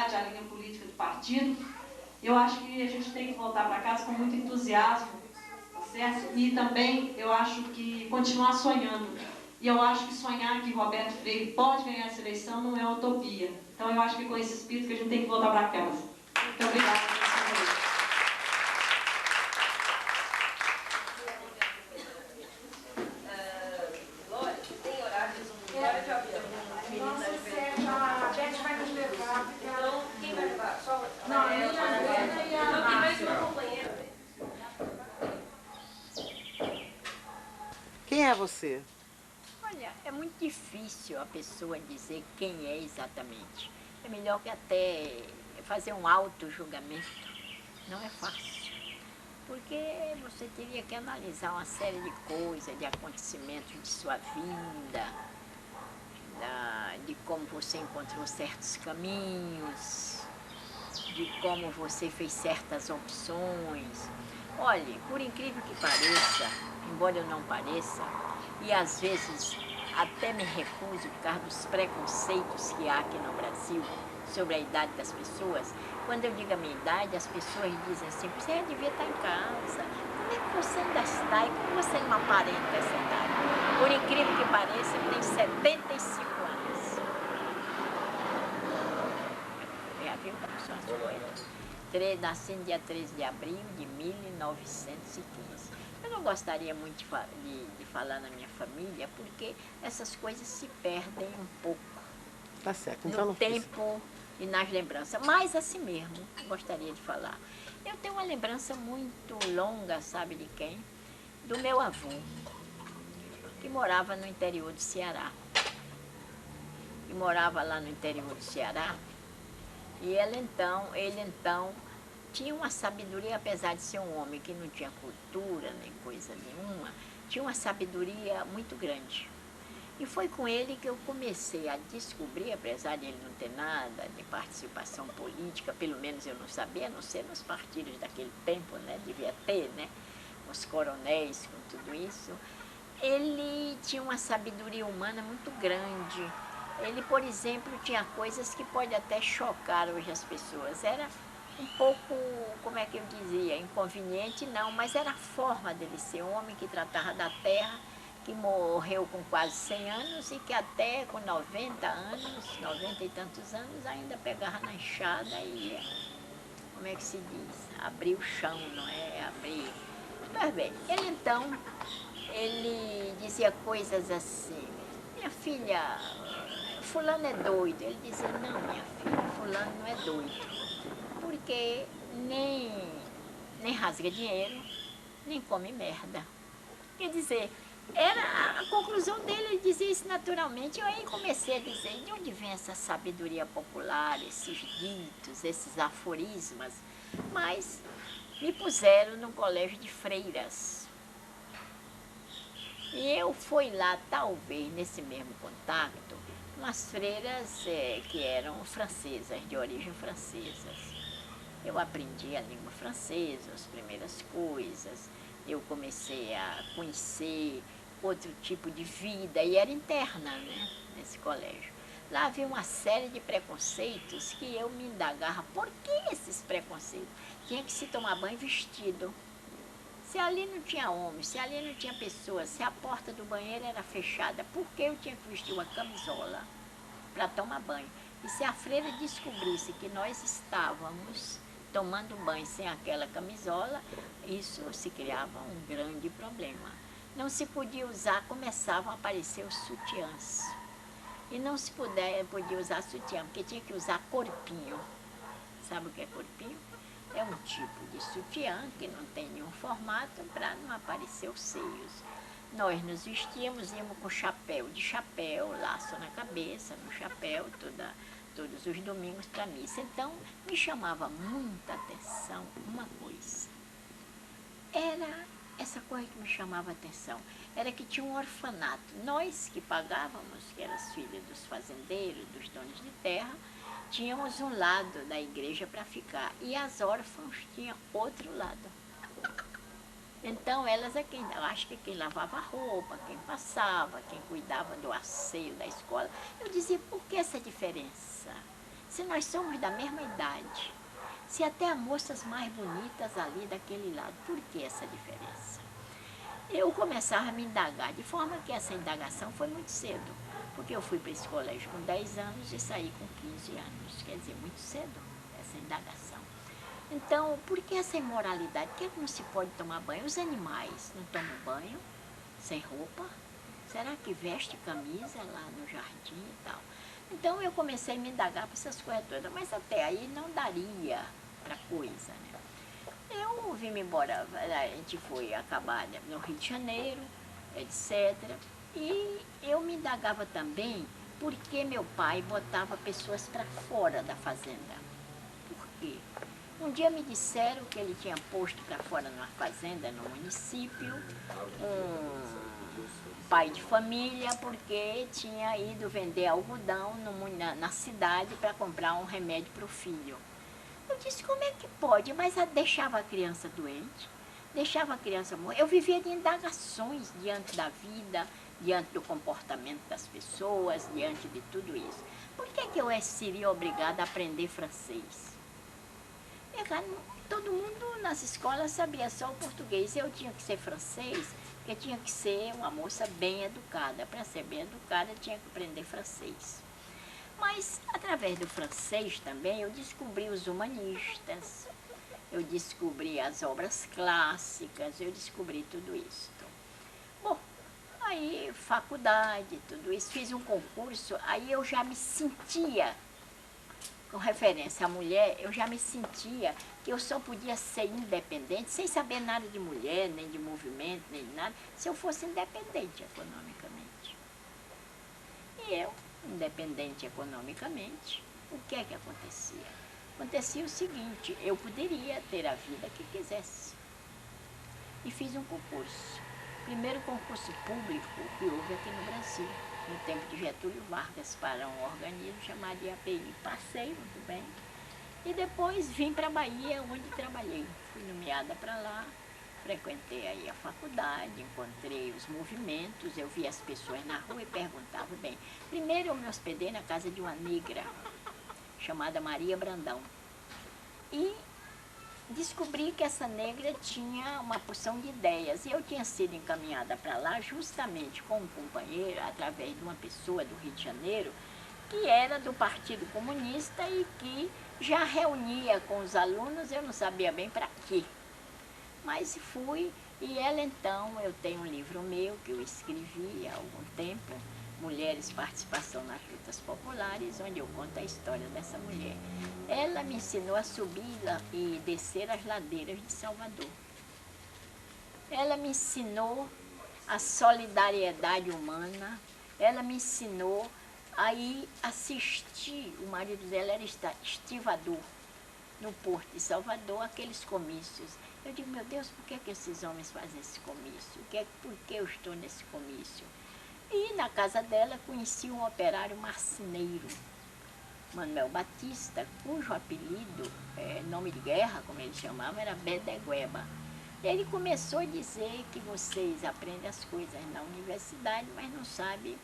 identidade, a linha política do partido. Eu acho que a gente tem que voltar para casa com muito entusiasmo, tá certo? E também eu acho que continuar sonhando. E eu acho que sonhar que Roberto Freire pode ganhar essa eleição não é utopia. Então eu acho que com esse espírito que a gente tem que voltar para casa. Muito obrigada. Quem é você? Olha, é muito difícil a pessoa dizer quem é exatamente. É melhor que até fazer um auto-julgamento. Não é fácil. Porque você teria que analisar uma série de coisas, de acontecimentos de sua vida, de como você encontrou certos caminhos, de como você fez certas opções. Olhe, por incrível que pareça, embora eu não pareça, e às vezes até me recuso por causa dos preconceitos que há aqui no Brasil sobre a idade das pessoas, quando eu digo a minha idade, as pessoas dizem assim, você devia estar em casa, como é que você ainda está e como você não aparenta essa idade? Por incrível que pareça, eu tenho 75 anos. Já viu como são as coisas? Nasci no dia 13 de abril de 1915. Eu não gostaria muito de falar na minha família, porque essas coisas se perdem um pouco. Tá certo, então no tempo e nas lembranças. Mas assim mesmo, gostaria de falar. Eu tenho uma lembrança muito longa, sabe de quem? Do meu avô, que morava no interior do Ceará. E morava lá no interior do Ceará. E ele então tinha uma sabedoria, apesar de ser um homem que não tinha cultura nem coisa nenhuma, tinha uma sabedoria muito grande. E foi com ele que eu comecei a descobrir, apesar de ele não ter nada de participação política, pelo menos eu não sabia, a não ser nos partidos daquele tempo, né? Devia ter, né? Os coronéis com tudo isso. Ele tinha uma sabedoria humana muito grande. Ele, por exemplo, tinha coisas que pode até chocar hoje as pessoas. Era um pouco, como é que eu dizia, inconveniente não, mas era a forma dele ser um homem que tratava da terra, que morreu com quase 100 anos e que até com 90 anos, 90 e tantos anos, ainda pegava na enxada e ia, como é que se diz, abrir o chão, não é? Abrir. Mas bem, ele dizia coisas assim, minha filha, fulano é doido. Ele dizia, não, minha filha, fulano não é doido. Porque nem rasga dinheiro, nem come merda. Quer dizer, era a conclusão dele, ele dizia isso naturalmente. Eu aí comecei a dizer, de onde vem essa sabedoria popular, esses ditos, esses aforismas? Mas me puseram num colégio de freiras. E eu fui lá, talvez, nesse mesmo contato, umas freiras que eram francesas, de origem francesas. Eu aprendi a língua francesa, as primeiras coisas, eu comecei a conhecer outro tipo de vida, e era interna, né, nesse colégio. Lá havia uma série de preconceitos que eu me indagava, por que esses preconceitos? Tinha que se tomar banho vestido. Se ali não tinha homem, se ali não tinha pessoa, se a porta do banheiro era fechada, por que eu tinha que vestir uma camisola para tomar banho? E se a freira descobrisse que nós estávamos tomando banho sem aquela camisola, isso se criava um grande problema. Não se podia usar, começavam a aparecer os sutiãs. E não se podia usar sutiã, porque tinha que usar corpinho. Sabe o que é corpinho? É um tipo de sutiã que não tem nenhum formato para não aparecer os seios. Nós nos vestíamos, íamos com chapéu de chapéu, laço na cabeça, no chapéu, todos os domingos para missa. Então, me chamava muita atenção uma coisa. Era essa coisa que me chamava a atenção. Era que tinha um orfanato. Nós que pagávamos, que eram as filhas dos fazendeiros, dos donos de terra, tínhamos um lado da igreja para ficar. E as órfãs tinham outro lado. Então, elas é quem, eu acho que quem lavava a roupa, quem passava, quem cuidava do asseio da escola. Eu dizia, por que essa diferença? Se nós somos da mesma idade, se até há moças mais bonitas ali daquele lado, por que essa diferença? Eu começava a me indagar, de forma que essa indagação foi muito cedo, porque eu fui para esse colégio com 10 anos e saí com 15 anos, quer dizer, muito cedo, essa indagação. Então, por que essa imoralidade? Por que não se pode tomar banho? Os animais não tomam banho sem roupa? Será que veste camisa lá no jardim e tal? Então, eu comecei a me indagar para essas coisas todas, mas até aí não daria para coisa, né? Eu vim embora, a gente foi acabar no Rio de Janeiro, etc. E eu me indagava também por que meu pai botava pessoas para fora da fazenda. Por quê? Um dia me disseram que ele tinha posto para fora numa fazenda, no município, um pai de família, porque tinha ido vender algodão na cidade para comprar um remédio para o filho. Eu disse, como é que pode? Mas deixava a criança doente, deixava a criança morrer. Eu vivia de indagações diante da vida, diante do comportamento das pessoas, diante de tudo isso. Por que eu seria obrigada a aprender francês? Todo mundo nas escolas sabia só o português. Eu tinha que ser francês, porque tinha que ser uma moça bem educada. Para ser bem educada, tinha que aprender francês. Mas, através do francês também, eu descobri os humanistas, eu descobri as obras clássicas, eu descobri tudo isso. Bom, aí faculdade, tudo isso, fiz um concurso, aí eu já me sentia, com referência à mulher, eu já me sentia que eu só podia ser independente, sem saber nada de mulher, nem de movimento, nem de nada, se eu fosse independente economicamente. E eu, independente economicamente, o que é que acontecia? Acontecia o seguinte, eu poderia ter a vida que quisesse. E fiz um concurso. Primeiro concurso público que houve aqui no Brasil, no tempo de Getúlio Vargas, para um organismo chamado IAPI. Passei muito bem. E depois vim para a Bahia, onde trabalhei. Fui nomeada para lá, frequentei aí a faculdade, encontrei os movimentos, eu vi as pessoas na rua e perguntava, bem, primeiro eu me hospedei na casa de uma negra, chamada Maria Brandão, e descobri que essa negra tinha uma porção de ideias, e eu tinha sido encaminhada para lá justamente com um companheiro, através de uma pessoa do Rio de Janeiro, que era do Partido Comunista e que já reunia com os alunos, eu não sabia bem para quê. Mas fui, e ela então, eu tenho um livro meu que eu escrevi há algum tempo, Mulheres, Participação nas Lutas Populares, onde eu conto a história dessa mulher. Ela me ensinou a subir e descer as ladeiras de Salvador. Ela me ensinou a solidariedade humana, ela me ensinou a ir assistir, o marido dela era estivador, no Porto de Salvador, aqueles comícios. Eu digo, meu Deus, por que esses homens fazem esse comício? Por que eu estou nesse comício? E na casa dela conheci um operário marceneiro, Manuel Batista, cujo apelido, nome de guerra, como ele chamava, era Bedegueba. Ele começou a dizer que vocês aprendem as coisas na universidade, mas não sabem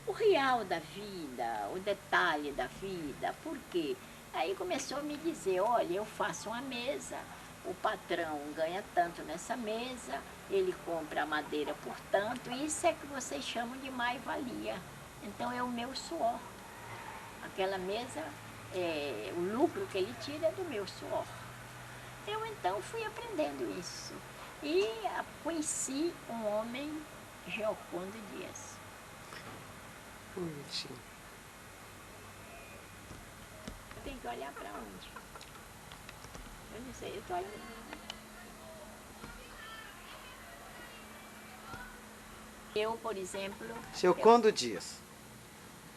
o real da vida, o detalhe da vida. Por quê? Aí começou a me dizer, olha, eu faço uma mesa, o patrão ganha tanto nessa mesa, ele compra a madeira por tanto, e isso é que vocês chamam de mais-valia. Então é o meu suor. Aquela mesa, o lucro que ele tira é do meu suor. Eu então fui aprendendo isso. E conheci um homem, Giocondo Dias. Bonitinho. Tem que olhar para onde? Eu não sei, eu estou olhando. Eu, por exemplo... Giocondo Dias.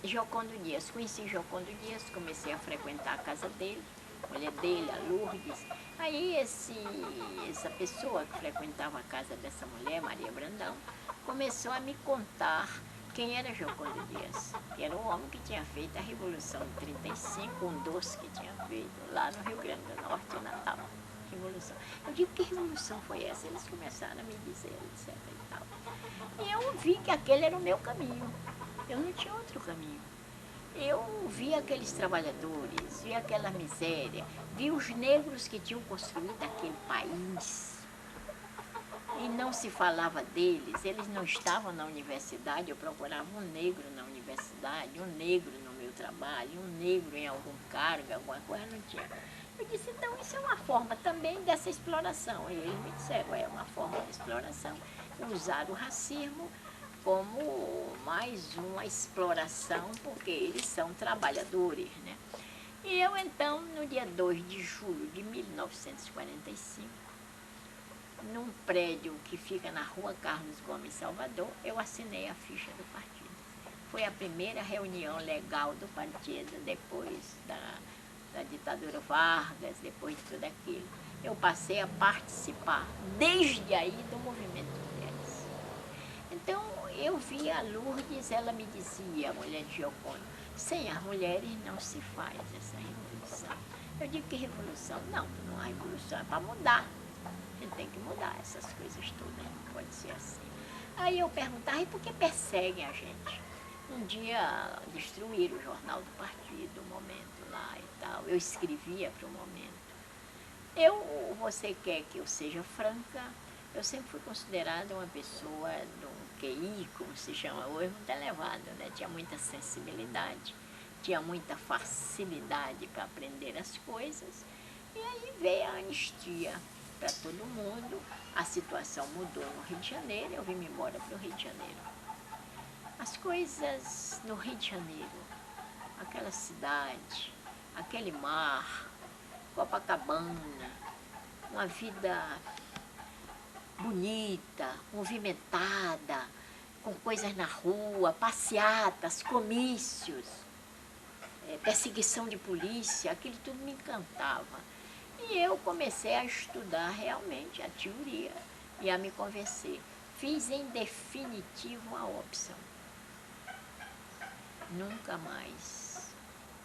Giocondo Dias. Conheci Giocondo Dias, comecei a frequentar a casa dele, a mulher dele, a Lourdes. Aí essa pessoa que frequentava a casa dessa mulher, Maria Brandão, começou a me contar quem era Giocondo Dias, que era o homem que tinha feito a Revolução de 35, um doce que tinha feito lá no Rio Grande do Norte, em Natal. Revolução. Eu digo, que revolução foi essa? Eles começaram a me dizer, etc. e tal. E eu vi que aquele era o meu caminho. Eu não tinha outro caminho. eu vi aqueles trabalhadores, vi aquela miséria, vi os negros que tinham construído aquele país. E não se falava deles, eles não estavam na universidade, eu procurava um negro na universidade, um negro no meu trabalho, um negro em algum cargo, alguma coisa, não tinha. Eu disse, então isso é uma forma também dessa exploração. E eles me disseram, é uma forma de exploração, usar o racismo como mais uma exploração, porque eles são trabalhadores, né? E eu então, no dia 2 de julho de 1945, num prédio que fica na rua Carlos Gomes, Salvador, eu assinei a ficha do partido. Foi a primeira reunião legal do partido, depois da ditadura Vargas, depois de tudo aquilo. Eu passei a participar, desde aí, do movimento Mulheres. Então, eu vi a Lourdes, ela me dizia, a mulher de Gioconda, sem as mulheres não se faz essa revolução. Eu digo que revolução? Não, não há revolução, é para mudar. A gente tem que mudar essas coisas todas, não pode ser assim. Aí eu perguntava, e por que perseguem a gente? Um dia destruíram o jornal do partido, o Momento lá e tal. Eu escrevia para o Momento. Você quer que eu seja franca, eu sempre fui considerada uma pessoa de um QI, como se chama hoje, muito elevado, né? Tinha muita sensibilidade, tinha muita facilidade para aprender as coisas. E aí veio a anistia para todo mundo, a situação mudou no Rio de Janeiro, eu vim embora para o Rio de Janeiro. As coisas no Rio de Janeiro, aquela cidade, aquele mar, Copacabana, uma vida bonita, movimentada, com coisas na rua, passeatas, comícios, perseguição de polícia, aquilo tudo me encantava. E eu comecei a estudar realmente a teoria e a me convencer. Fiz em definitivo a opção. Nunca mais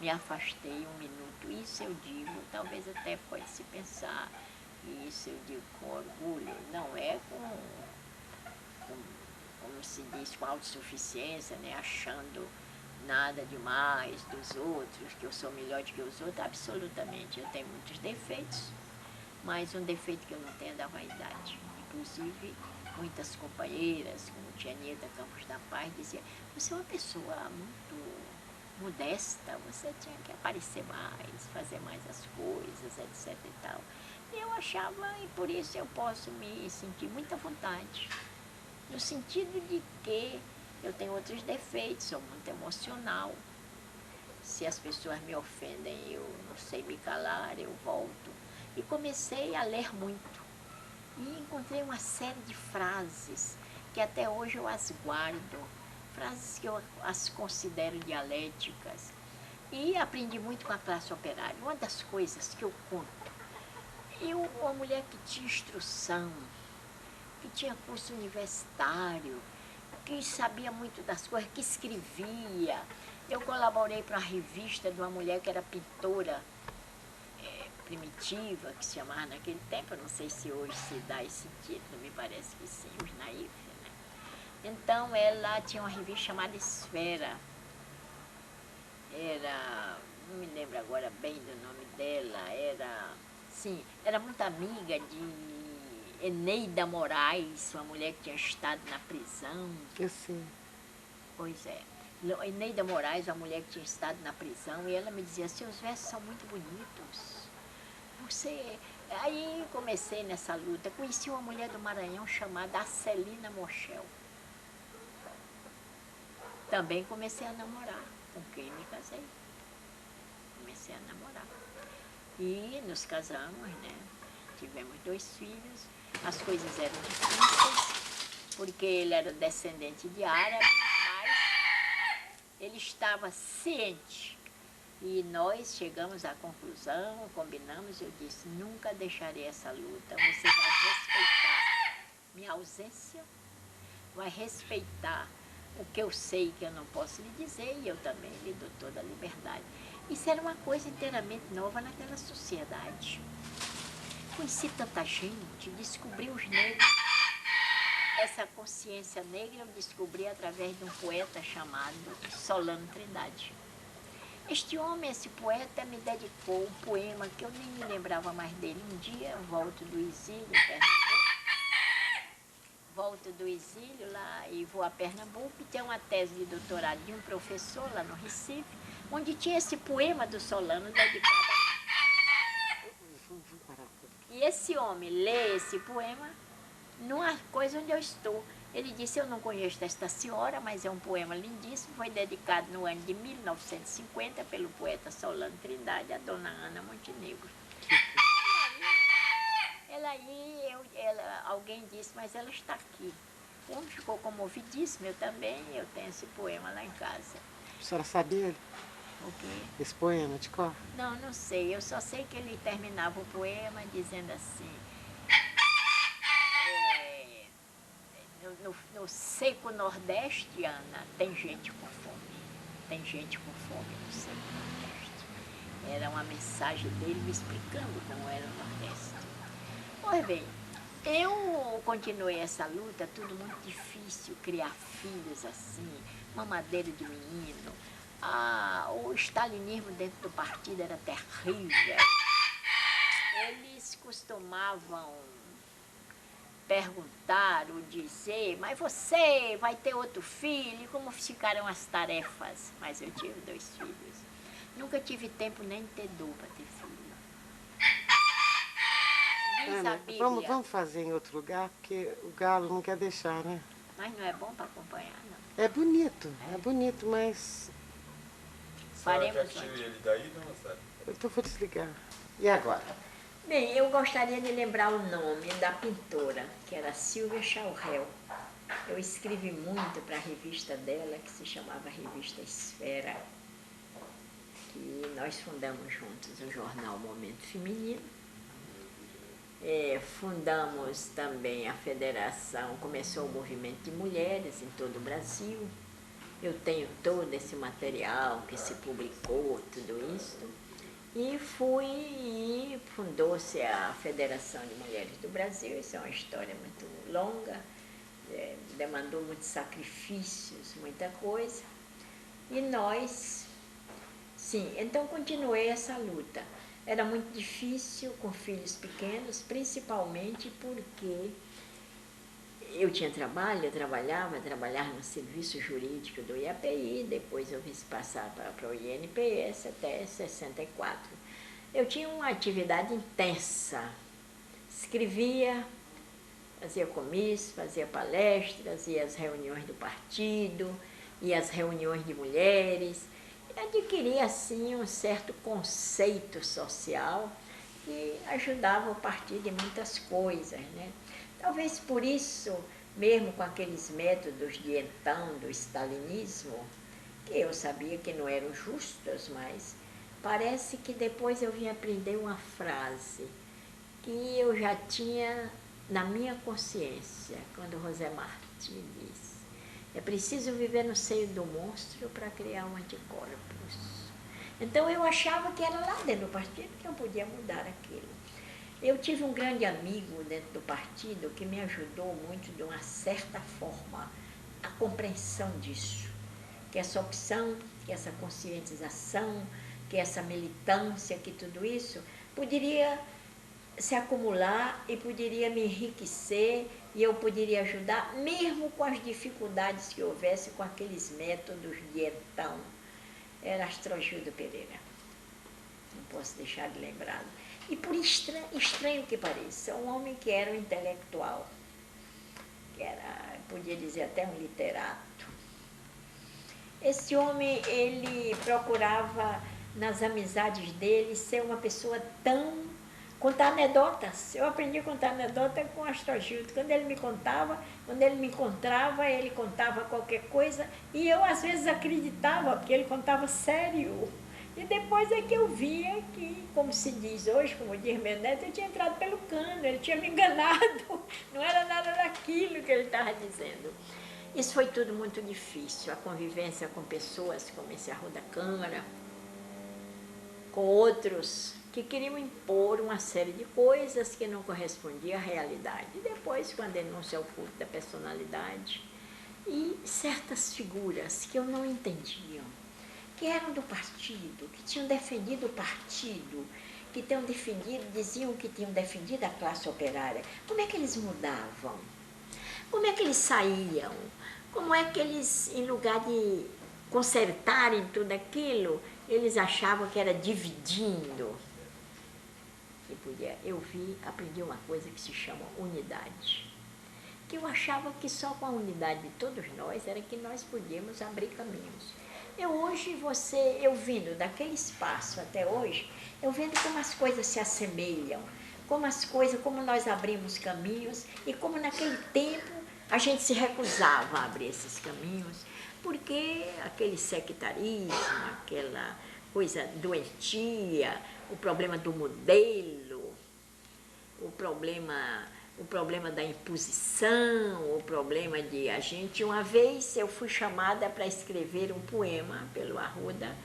me afastei um minuto. Isso eu digo, talvez até pode se pensar, e isso eu digo com orgulho, não é como se diz, com autossuficiência, né? Achando nada demais dos outros, que eu sou melhor do que os outros, absolutamente. Eu tenho muitos defeitos, mas um defeito que eu não tenho é da vaidade. Inclusive, muitas companheiras, como tia Nida Campos da Paz, diziam, você é uma pessoa muito modesta, você tinha que aparecer mais, fazer mais as coisas, etc e tal. E eu achava, e por isso eu posso me sentir muito à vontade, no sentido de que eu tenho outros defeitos, sou muito emocional. Se as pessoas me ofendem, eu não sei me calar, eu volto. E comecei a ler muito. E encontrei uma série de frases que até hoje eu as guardo, frases que eu as considero dialéticas. E aprendi muito com a classe operária. Uma das coisas que eu conto, uma mulher que tinha instrução, que tinha curso universitário, que sabia muito das coisas, que escrevia. Eu colaborei para uma revista de uma mulher que era pintora primitiva, que se chamava naquele tempo, eu não sei se hoje se dá esse título, me parece que sim, os naif, né? Então ela tinha uma revista chamada Esfera. Não me lembro agora bem do nome dela, era muito amiga de Eneida Moraes, uma mulher que tinha estado na prisão. Eu sei. Pois é. Eneida Moraes, uma mulher que tinha estado na prisão, e ela me dizia, seus versos são muito bonitos. Aí comecei nessa luta, conheci uma mulher do Maranhão chamada Acelina Mochel. Também comecei a namorar, com quem me casei. Comecei a namorar. E nos casamos, né? Tivemos 2 filhos. As coisas eram difíceis, porque ele era descendente de árabe, mas ele estava ciente. E nós chegamos à conclusão, combinamos, eu disse, nunca deixarei essa luta, você vai respeitar minha ausência, vai respeitar o que eu sei que eu não posso lhe dizer, e eu também lhe dou toda a liberdade. Isso era uma coisa inteiramente nova naquela sociedade. Conheci tanta gente, descobri os negros. Essa consciência negra eu descobri através de um poeta chamado Solano Trindade. Este homem, esse poeta, me dedicou um poema que eu nem me lembrava mais dele. Um dia eu volto do exílio em Pernambuco, volto do exílio lá e vou a Pernambuco e tem uma tese de doutorado de um professor lá no Recife, onde tinha esse poema do Solano dedicado a mim. E esse homem lê esse poema numa coisa onde eu estou. Ele disse, eu não conheço esta senhora, mas é um poema lindíssimo, foi dedicado no ano de 1950 pelo poeta Solano Trindade, a dona Ana Montenegro. Alguém disse, mas ela está aqui. O homem ficou comovidíssimo, eu também, eu tenho esse poema lá em casa. A senhora sabia O quê? esse poema de cor? Não, não sei, eu só sei que ele terminava o poema dizendo assim, no seco nordeste, Ana, tem gente com fome. Tem gente com fome no seco nordeste. Era uma mensagem dele me explicando como era o Nordeste. Pois bem, eu continuei essa luta, tudo muito difícil, criar filhos assim, mamadeira de menino. O stalinismo dentro do partido era terrível. Eles costumavam perguntar ou dizer, mas você vai ter outro filho? Como ficaram as tarefas? Mas eu tive 2 filhos. Nunca tive tempo nem de ter dor para ter filho. Diz a Bíblia. Vamos fazer em outro lugar, porque o galo não quer deixar, né? Mas não é bom para acompanhar, não. É bonito, mas... Faremos já tira ele daí, não, sabe? Então vou desligar. E agora? Bem, eu gostaria de lembrar o nome da pintora, que era Silvia Chaurel. Eu escrevi muito para a revista dela, que se chamava Revista Esfera, que nós fundamos juntos o jornal Momento Feminino. Fundamos também a federação, começou o movimento de mulheres em todo o Brasil. Eu tenho todo esse material que se publicou, tudo isso. E fundou-se a Federação de Mulheres do Brasil. Isso é uma história muito longa, demandou muitos sacrifícios, muita coisa. E nós, sim, então continuei essa luta. Era muito difícil com filhos pequenos, principalmente porque eu tinha trabalho, eu trabalhava no serviço jurídico do IAPI, depois eu fiz passar para o INPS até 64. Eu tinha uma atividade intensa, escrevia, fazia comício, fazia palestras, ia às reuniões do partido, ia às reuniões de mulheres, e adquiria assim um certo conceito social que ajudava o partido em muitas coisas, né? Talvez por isso, mesmo com aqueles métodos de então do stalinismo, que eu sabia que não eram justos, mas parece que depois eu vim aprender uma frase que eu já tinha na minha consciência, quando José Martí disse, é preciso viver no seio do monstro para criar um anticorpos. Então eu achava que era lá dentro do partido que eu podia mudar aquilo. Eu tive um grande amigo dentro do partido que me ajudou muito, de uma certa forma, a compreensão disso. Que essa opção, que essa conscientização, que essa militância, que tudo isso poderia se acumular e poderia me enriquecer e eu poderia ajudar, mesmo com as dificuldades que houvesse com aqueles métodos de então. Era Astrogildo Pereira. Não posso deixar de lembrá-lo. E por estranho que pareça, um homem que era um intelectual, que era, podia dizer até um literato. Esse homem, ele procurava, nas amizades dele, ser uma pessoa tão... contar anedotas. Eu aprendi a contar anedota com o Astrogildo. Quando ele me contava, quando ele me encontrava, ele contava qualquer coisa, e eu às vezes acreditava, porque ele contava sério. E depois é que eu via que, como se diz hoje, como diz meu neto, eu tinha entrado pelo cano, ele tinha me enganado, não era nada daquilo que ele estava dizendo. Isso foi tudo muito difícil, a convivência com pessoas como esse Arruda Câmara, com outros que queriam impor uma série de coisas que não correspondiam à realidade. E depois, com a denúncia ao culto da personalidade, e certas figuras que eu não entendia, que eram do partido, que tinham defendido o partido, que tinham defendido, diziam que tinham defendido a classe operária. Como é que eles mudavam? Como é que eles saíam? Como é que eles, em lugar de consertarem tudo aquilo, eles achavam que era dividindo? E podia, aprendi uma coisa que se chama unidade. Que eu achava que só com a unidade de todos nós era que nós podíamos abrir caminhos. Eu vindo daquele espaço até hoje, eu vendo como as coisas se assemelham, como nós abrimos caminhos e como naquele tempo a gente se recusava a abrir esses caminhos, porque aquele sectarismo, aquela coisa doentia, o problema do modelo, o problema da imposição, o problema de a gente... Uma vez eu fui chamada para escrever um poema pelo Arruda,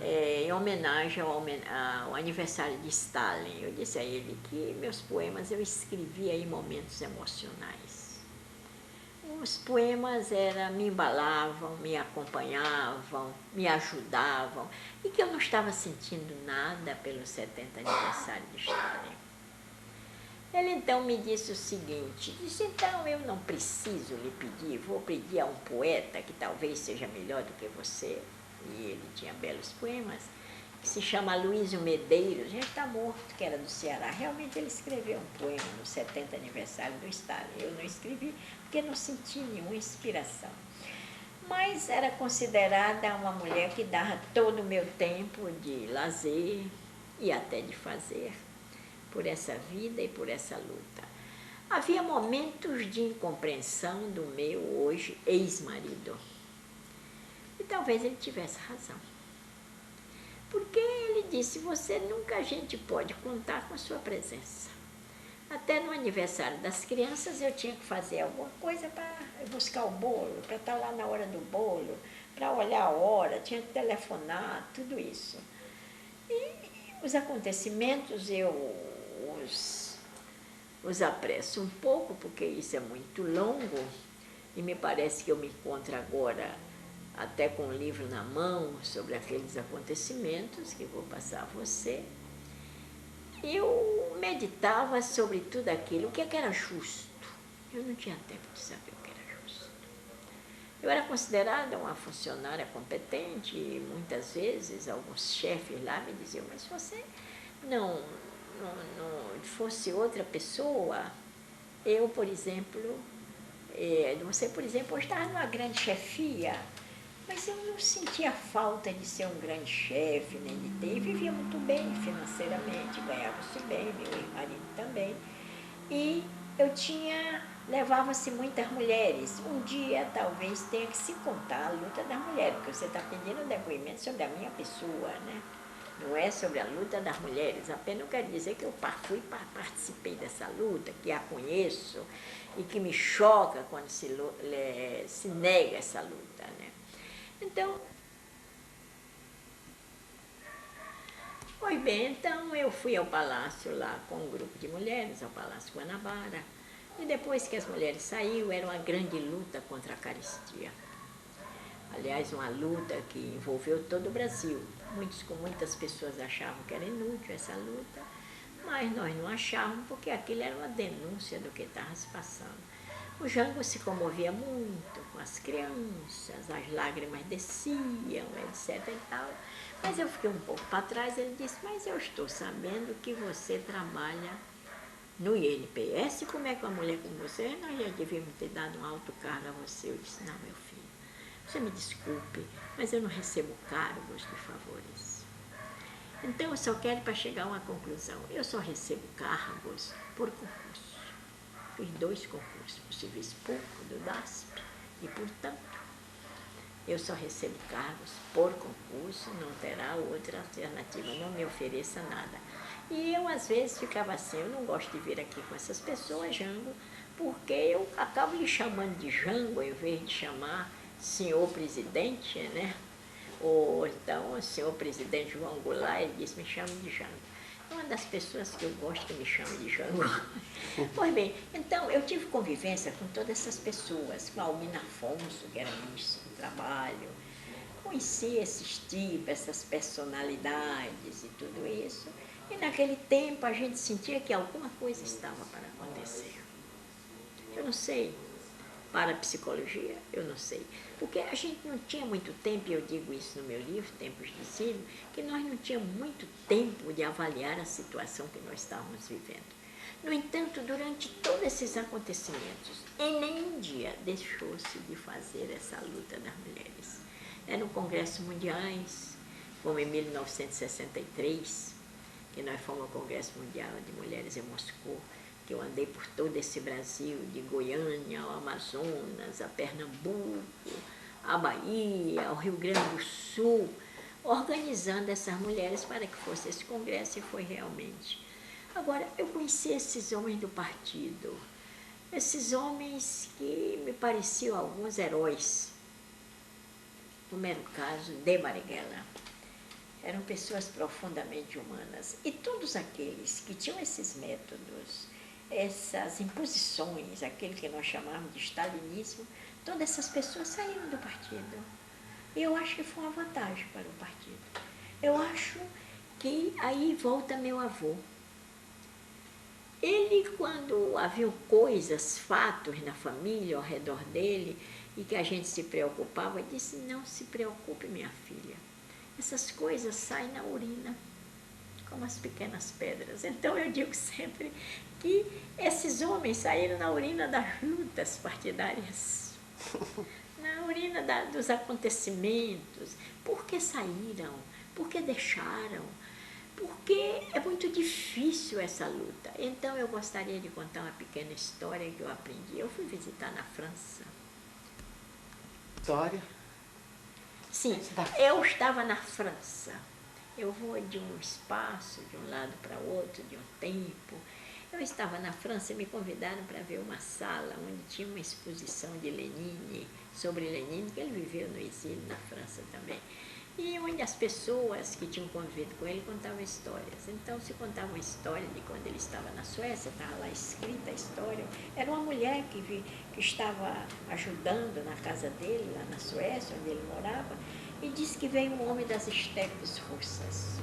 em homenagem ao aniversário de Stalin. Eu disse a ele que meus poemas eu escrevia em momentos emocionais. Os poemas me embalavam, me acompanhavam, me ajudavam, e que eu não estava sentindo nada pelo 70 aniversário de Stalin. Ele então me disse o seguinte, então eu não preciso lhe pedir, vou pedir a um poeta que talvez seja melhor do que você, e ele tinha belos poemas, que se chama Aloysio Medeiros, já está morto, que era do Ceará. Realmente ele escreveu um poema no 70 aniversário do Stalin. Eu não escrevi porque não senti nenhuma inspiração. Mas era considerada uma mulher que dava todo o meu tempo de lazer e até de fazer por essa vida e por essa luta. Havia momentos de incompreensão do meu hoje ex-marido. E talvez ele tivesse razão. Porque ele disse, a gente pode contar com a sua presença. Até no aniversário das crianças eu tinha que fazer alguma coisa para buscar o bolo, para estar lá na hora do bolo, para olhar a hora, tinha que telefonar, tudo isso. E os acontecimentos os apresso um pouco, porque isso é muito longo, e me parece que eu me encontro agora até com um livro na mão sobre aqueles acontecimentos que vou passar a você. Eu meditava sobre tudo aquilo, o que era justo. Eu não tinha tempo de saber o que era justo. Eu era considerada uma funcionária competente e muitas vezes alguns chefes lá me diziam, mas se você não fosse outra pessoa, eu, por exemplo, você, por exemplo, hoje estava numa grande chefia, mas eu não sentia falta de ser um grande chefe, nem de ter. Vivia muito bem financeiramente, ganhava-se bem, meu marido também. E levava-se muitas mulheres. Um dia, talvez, tenha que se contar a luta das mulheres, porque você está pedindo um depoimento sobre a minha pessoa, né? Não é sobre a luta das mulheres. Apenas eu quero dizer que eu participei dessa luta, que a conheço e que me choca quando se nega essa luta, né? Então, pois bem, então eu fui ao palácio lá com um grupo de mulheres, ao Palácio Guanabara, e depois que as mulheres saíram, era uma grande luta contra a carestia. Aliás, uma luta que envolveu todo o Brasil. Muitas pessoas achavam que era inútil essa luta, mas nós não achávamos, porque aquilo era uma denúncia do que estava se passando. O Jango se comovia muito com as crianças, as lágrimas desciam, etc. e tal. Mas eu fiquei um pouco para trás, ele disse, mas eu estou sabendo que você trabalha no INPS, como é que uma mulher como você, nós já devíamos ter dado um alto cargo a você. Eu disse, não, meu filho, você me desculpe, mas eu não recebo cargos de favores. Então eu só quero para chegar a uma conclusão, eu só recebo cargos por concurso. Fiz 2 concursos, o Serviço Público do DASP, e, portanto, eu só recebo cargos por concurso, não terá outra alternativa, não me ofereça nada. E eu, às vezes, ficava assim, eu não gosto de vir aqui com essas pessoas, Jango, porque eu acabo lhe chamando de Jango, em vez de chamar senhor presidente, né? Ou então, o senhor presidente João Goulart, ele disse, me chame de Jango. Uma das pessoas que eu gosto que me chama de Jango. Pois bem, então eu tive convivência com todas essas pessoas, com a Almina Afonso, que era ministra do Trabalho, conheci esses tipos, essas personalidades e tudo isso. E naquele tempo a gente sentia que alguma coisa estava para acontecer. Eu não sei, para a psicologia, eu não sei. Porque a gente não tinha muito tempo, e eu digo isso no meu livro, Tempos de Ensino, que nós não tínhamos muito tempo de avaliar a situação que nós estávamos vivendo. No entanto, durante todos esses acontecimentos, em nenhum dia deixou-se de fazer essa luta das mulheres. Eram congressos mundiais, como em 1963, que nós fomos ao Congresso Mundial de Mulheres em Moscou, que eu andei por todo esse Brasil, de Goiânia ao Amazonas, a Pernambuco, a Bahia, ao Rio Grande do Sul, organizando essas mulheres para que fosse esse congresso, e foi realmente. Agora, eu conheci esses homens do partido, esses homens que me pareciam alguns heróis, como era o caso de Marighella. Eram pessoas profundamente humanas. E todos aqueles que tinham esses métodos, essas imposições, aquele que nós chamamos de stalinismo, todas essas pessoas saíram do partido. E eu acho que foi uma vantagem para o partido. Eu acho que aí volta meu avô. Ele, quando havia coisas, fatos na família, ao redor dele, e que a gente se preocupava, disse: não se preocupe, minha filha. Essas coisas saem na urina, como as pequenas pedras. Então eu digo sempre que esses homens saíram na urina das lutas partidárias, na urina dos acontecimentos. Por que saíram? Por que deixaram? Porque é muito difícil essa luta. Então eu gostaria de contar uma pequena história que eu aprendi. Eu fui visitar na França. História? Sim, eu estava na França. Eu vou de um espaço, de um lado para o outro, de um tempo. Eu estava na França e me convidaram para ver uma sala onde tinha uma exposição de Lenin, sobre Lenin, que ele viveu no exílio na França também. E onde as pessoas que tinham convivido com ele contavam histórias. Então, se contava uma história de quando ele estava na Suécia, estava lá escrita a história. Era uma mulher que estava ajudando na casa dele, lá na Suécia, onde ele morava, e disse que veio um homem das estepes russas.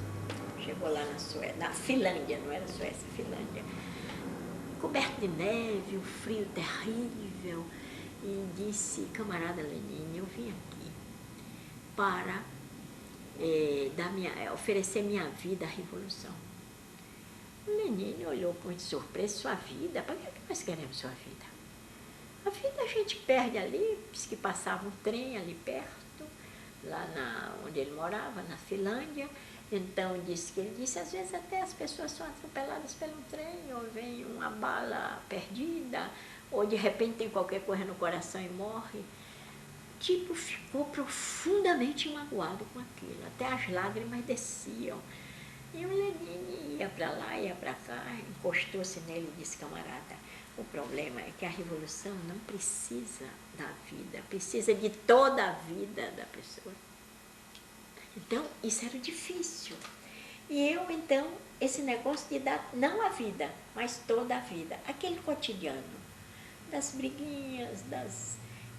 Chegou lá na Suécia, na Finlândia, não era Suécia, Finlândia. Coberto de neve, um frio terrível, e disse: camarada Lenin, eu vim aqui para oferecer minha vida à revolução. O Lenin olhou com surpresa: sua vida? Para que nós queremos sua vida? A vida a gente perde ali, disse que passava um trem ali perto, lá onde ele morava, na Finlândia. Então ele disse, às vezes até as pessoas são atropeladas pelo trem, ou vem uma bala perdida, ou de repente tem qualquer coisa no coração e morre. Tipo, ficou profundamente magoado com aquilo, até as lágrimas desciam. E o Lenin ia para lá, ia para cá, encostou-se nele e disse: camarada, o problema é que a revolução não precisa da vida, precisa de toda a vida da pessoa. Então, isso era difícil. E eu, então, esse negócio de dar, não a vida, mas toda a vida, aquele cotidiano, das briguinhas,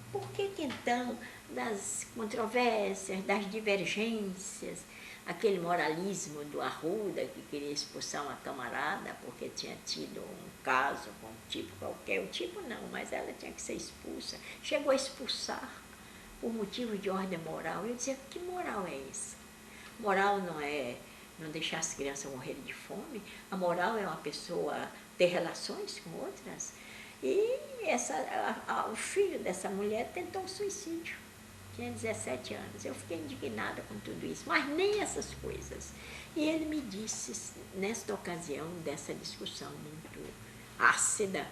por que então, das controvérsias, das divergências, aquele moralismo do Arruda, que queria expulsar uma camarada porque tinha tido um caso com um tipo qualquer, o tipo não, mas ela tinha que ser expulsa, chegou a expulsar por motivo de ordem moral. Eu dizia: que moral é essa? Moral não é não deixar as crianças morrerem de fome, a moral é uma pessoa ter relações com outras. E o filho dessa mulher tentou um suicídio, tinha 17 anos. Eu fiquei indignada com tudo isso, mas nem essas coisas. E ele me disse, nesta ocasião dessa discussão muito ácida,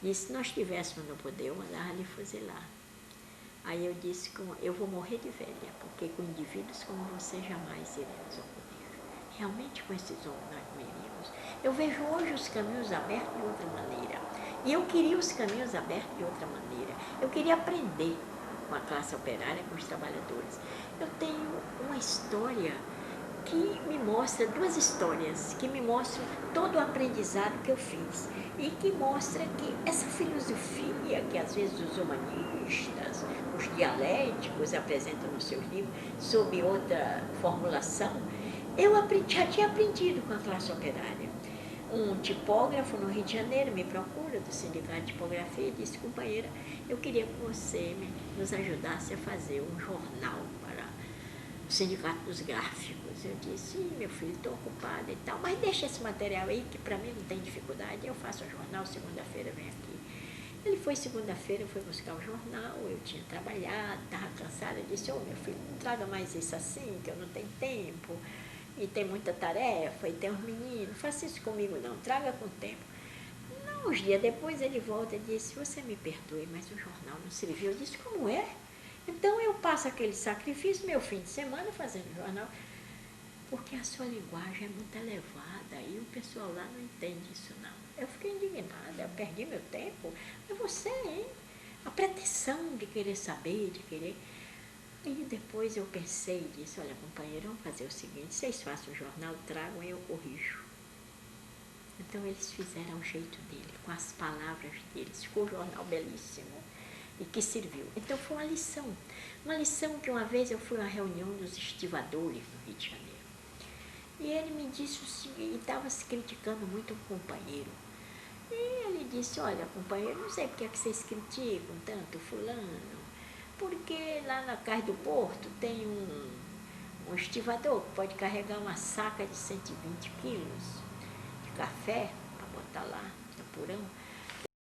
disse: se nós estivéssemos no poder, eu mandava lhe fuzilar. Aí eu disse: eu vou morrer de velha, porque com indivíduos como você jamais iremos ao poder. Realmente com esses homens nós não iríamos. Eu vejo hoje os caminhos abertos de outra maneira. E eu queria os caminhos abertos de outra maneira. Eu queria aprender com a classe operária, com os trabalhadores. Eu tenho uma história que me mostra duas histórias, que me mostram todo o aprendizado que eu fiz e que mostra que essa filosofia que às vezes os humanistas, os dialéticos apresentam nos seus livros sob outra formulação, eu já tinha aprendido com a classe operária. Um tipógrafo no Rio de Janeiro me procura, do Sindicato de Tipografia, e disse: companheira, eu queria que você nos ajudasse a fazer um jornal para o Sindicato dos Gráficos. Eu disse: meu filho, estou ocupada e tal, mas deixa esse material aí, que para mim não tem dificuldade, eu faço o jornal, segunda-feira vem aqui. Ele foi segunda-feira, foi buscar o jornal, eu tinha trabalhado, estava cansada, eu disse: meu filho, não traga mais isso assim, que eu não tenho tempo, e tem muita tarefa, e tem os meninos, faça isso comigo não, traga com tempo. Uns dias depois ele volta e disse: você me perdoe, mas o jornal não serviu. Eu disse: como é? Então eu passo aquele sacrifício, meu fim de semana, fazendo jornal, porque a sua linguagem é muito elevada e o pessoal lá não entende isso não. Eu fiquei indignada, eu perdi meu tempo. Mas você, hein? A pretensão de querer saber, de querer... E depois eu pensei e disse: olha, companheiro, vamos fazer o seguinte, vocês façam o jornal, tragam e eu corrijo. Então eles fizeram o jeito dele, com as palavras deles. Ficou um jornal belíssimo e que serviu. Então foi uma lição que uma vez eu fui a uma reunião dos estivadores no Rio de Janeiro. E ele me disse o seguinte, estava se criticando muito um companheiro. E ele disse: olha, companheiro, não sei porque é que vocês criticam tanto fulano, porque lá na Cais do Porto tem um estivador que pode carregar uma saca de 120 quilos de café para botar lá no porão.